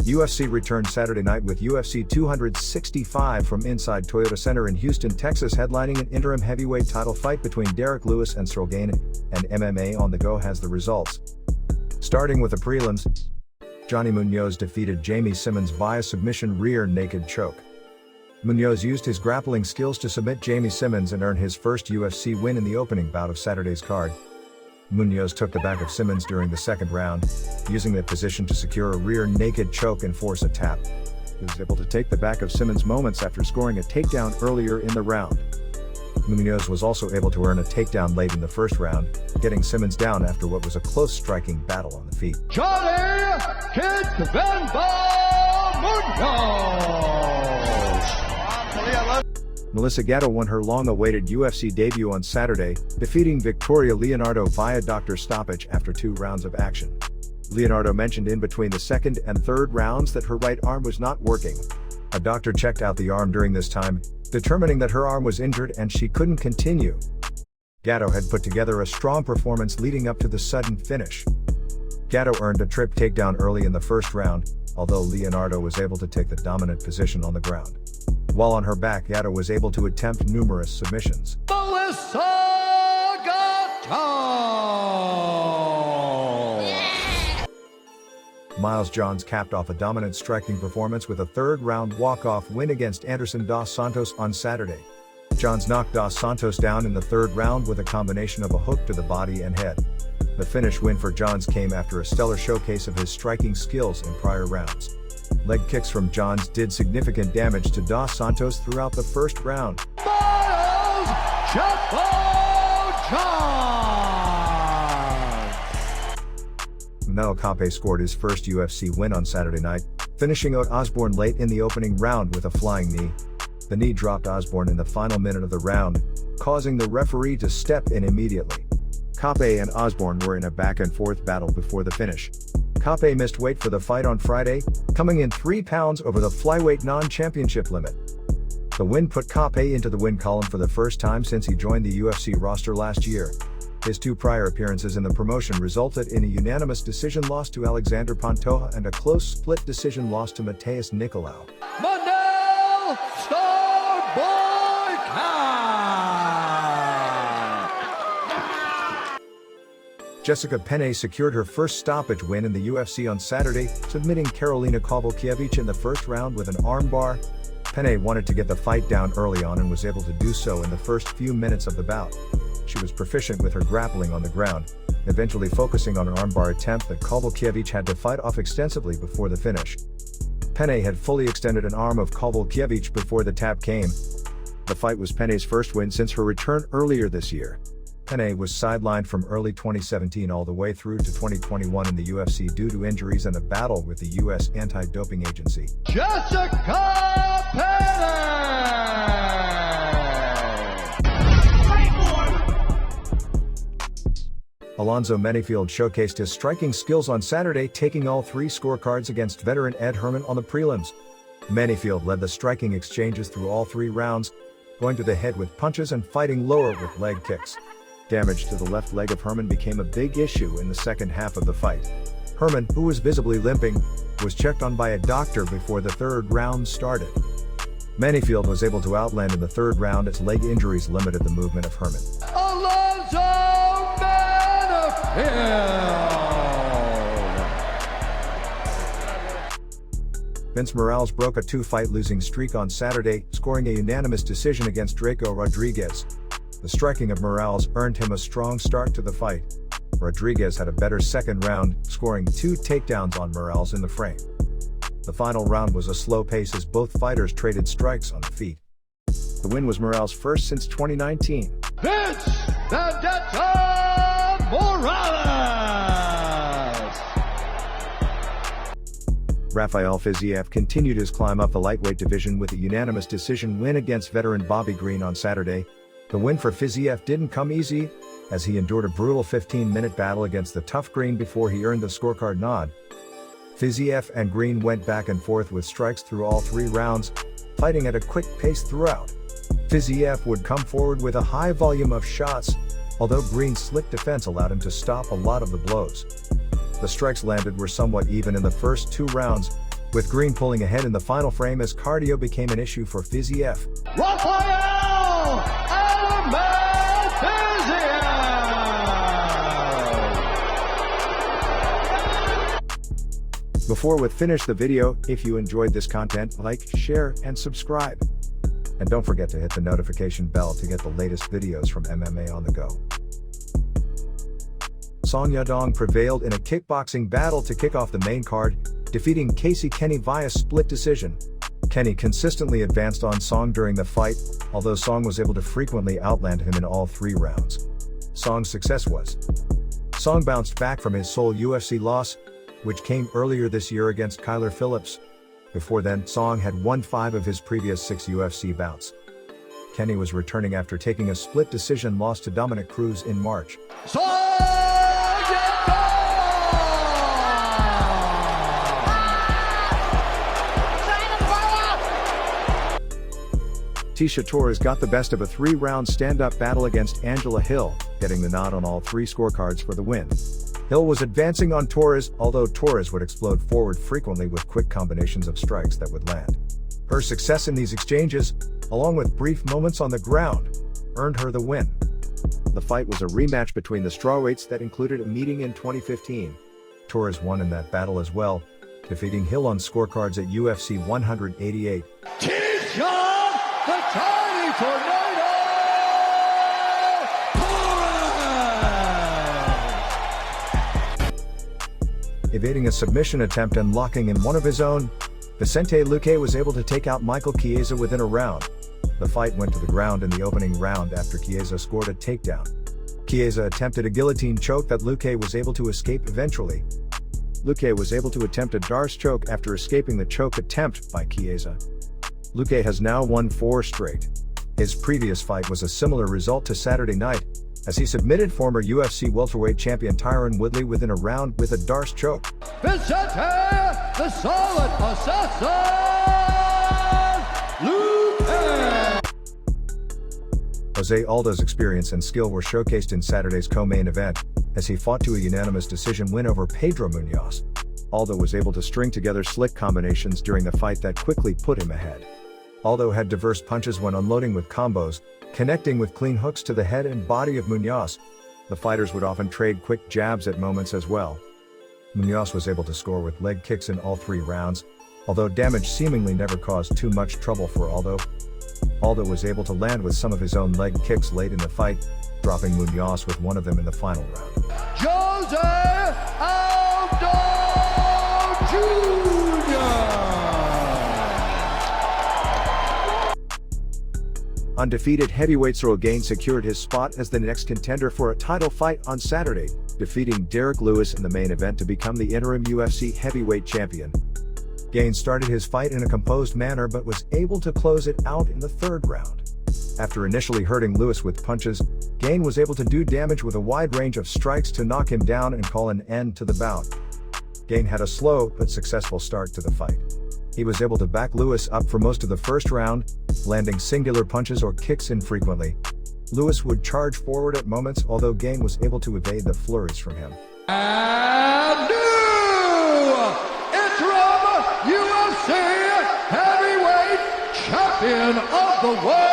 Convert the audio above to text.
UFC returned Saturday night with UFC 265 from inside Toyota Center in Houston, Texas, headlining an interim heavyweight title fight between Derrick Lewis and Ciryl Gane, and MMA On The Go has the results. Starting with the prelims, Johnny Munoz defeated Jamey Simmons via submission rear naked choke. Munoz used his grappling skills to submit Jamey Simmons and earn his first UFC win in the opening bout of Saturday's card. Munoz took the back of Simmons during the second round, using that position to secure a rear naked choke and force a tap. He was able to take the back of Simmons moments after scoring a takedown earlier in the round. Munoz was also able to earn a takedown late in the first round, getting Simmons down after what was a close striking battle on the feet. Johnny Kid Venba Munoz! Melissa Gatto won her long-awaited UFC debut on Saturday, defeating Victoria Leonardo via Dr. Stoppage after 2 rounds of action. Leonardo mentioned in between the second and third rounds that her right arm was not working. A doctor checked out the arm during this time, determining that her arm was injured and she couldn't continue. Gatto had put together a strong performance leading up to the sudden finish. Gatto earned a trip takedown early in the first round, although Leonardo was able to take the dominant position on the ground. While on her back, Gatto was able to attempt numerous submissions. Melissa Gatto! Miles Johns capped off a dominant striking performance with a third-round walk-off win against Anderson dos Santos on Saturday. Johns knocked dos Santos down in the third round with a combination of a hook to the body and head. The finish win for Johns came after a stellar showcase of his striking skills in prior rounds. Leg kicks from Johns did significant damage to dos Santos throughout the first round. Miles Johns! Manel Kape scored his first UFC win on Saturday night, finishing out Osbourne late in the opening round with a flying knee. The knee dropped Osbourne in the final minute of the round, causing the referee to step in immediately. Kape and Osbourne were in a back-and-forth battle before the finish. Kape missed weight for the fight on Friday, coming in 3 pounds over the flyweight non-championship limit. The win put Kape into the win column for the first time since he joined the UFC roster last year. His 2 prior appearances in the promotion resulted in a unanimous decision loss to Alexander Pantoja and a close split decision loss to Matheus Nicolau. Manel Starboy Jessica Penne secured her first stoppage win in the UFC on Saturday, submitting Karolina Kowalkiewicz in the first round with an armbar. Penne wanted to get the fight down early on and was able to do so in the first few minutes of the bout. She was proficient with her grappling on the ground, eventually focusing on an armbar attempt that Kowalkiewicz had to fight off extensively before the finish. Penne had fully extended an arm of Kowalkiewicz before the tap came. The fight was Penne's first win since her return earlier this year. Penne was sidelined from early 2017 all the way through to 2021 in the UFC due to injuries and a battle with the U.S. anti-doping agency. Jessica Penne! Alonzo MENTFIELD showcased his striking skills on Saturday, taking all 3 scorecards against veteran Ed Herman on the prelims. MENTFIELD led the striking exchanges through all 3 rounds, going to the head with punches and fighting lower with leg kicks. Damage to the left leg of Herman became a big issue in the second half of the fight. Herman, who was visibly limping, was checked on by a doctor before the third round started. MENTFIELD was able to outland in the third round as leg injuries limited the movement of Herman. Alonzo Vince Morales broke a 2-fight losing streak on Saturday, scoring a unanimous decision against Draco Rodriguez. The striking of Morales earned him a strong start to the fight. Rodriguez had a better second round, scoring 2 takedowns on Morales in the frame. The final round was a slow pace as both fighters traded strikes on the feet. The win was Morales' first since 2019. Vince Vendetta Morales! Rafael Fiziev continued his climb up the lightweight division with a unanimous decision win against veteran Bobby Green on Saturday. The win for Fiziev didn't come easy, as he endured a brutal 15-minute battle against the tough Green before he earned the scorecard nod. Fiziev and Green went back and forth with strikes through all 3 rounds, fighting at a quick pace throughout. Fiziev would come forward with a high volume of shots, although Green's slick defense allowed him to stop a lot of the blows. The strikes landed were somewhat even in the first 2 rounds, with Green pulling ahead in the final frame as cardio became an issue for Fizzy F. Raphael Before we finish the video, if you enjoyed this content, like, share, and subscribe. And don't forget to hit the notification bell to get the latest videos from MMA on the go. Song Yadong prevailed in a kickboxing battle to kick off the main card, defeating Casey Kenny via split decision. Kenny consistently advanced on Song during the fight, although Song was able to frequently outland him in all 3 rounds. Song's success was: Song bounced back from his sole UFC loss, which came earlier this year against Kyler Phillips. Before then, Song had won 5 of his previous 6 UFC bouts. Kenny was returning after taking a split decision loss to Dominic Cruz in March. Tecia Torres got the best of a 3-round stand-up battle against Angela Hill, getting the nod on all 3 scorecards for the win. Hill was advancing on Torres, although Torres would explode forward frequently with quick combinations of strikes that would land. Her success in these exchanges, along with brief moments on the ground, earned her the win. The fight was a rematch between the strawweights that included a meeting in 2015. Torres won in that battle as well, defeating Hill on scorecards at UFC 188. The tiny tornado! Evading a submission attempt and locking in one of his own, Vicente Luque was able to take out Michael Chiesa within a round. The fight went to the ground in the opening round after Chiesa scored a takedown. Chiesa attempted a guillotine choke that Luque was able to escape eventually. Luque was able to attempt a Darce choke after escaping the choke attempt by Chiesa. Luque has now won 4 straight. His previous fight was a similar result to Saturday night, as he submitted former UFC welterweight champion Tyron Woodley within a round with a Darce choke. Vicente, the solid assassin, Luque! Jose Aldo's experience and skill were showcased in Saturday's co-main event, as he fought to a unanimous decision win over Pedro Munoz. Aldo was able to string together slick combinations during the fight that quickly put him ahead. Aldo had diverse punches when unloading with combos, connecting with clean hooks to the head and body of Munoz. The fighters would often trade quick jabs at moments as well. Munoz was able to score with leg kicks in all 3 rounds, although damage seemingly never caused too much trouble for Aldo. Aldo was able to land with some of his own leg kicks late in the fight, dropping Munoz with one of them in the final round. Jose Aldo Jr. Undefeated heavyweight Ciryl Gane secured his spot as the next contender for a title fight on Saturday, defeating Derrick Lewis in the main event to become the interim UFC heavyweight champion. Gane started his fight in a composed manner but was able to close it out in the 3rd round. After initially hurting Lewis with punches, Gane was able to do damage with a wide range of strikes to knock him down and call an end to the bout. Gane had a slow but successful start to the fight. He was able to back Lewis up for most of the 1st round, landing singular punches or kicks infrequently. Lewis would charge forward at moments, although Gane was able to evade the flurries from him. And new interim UFC heavyweight champion of the world,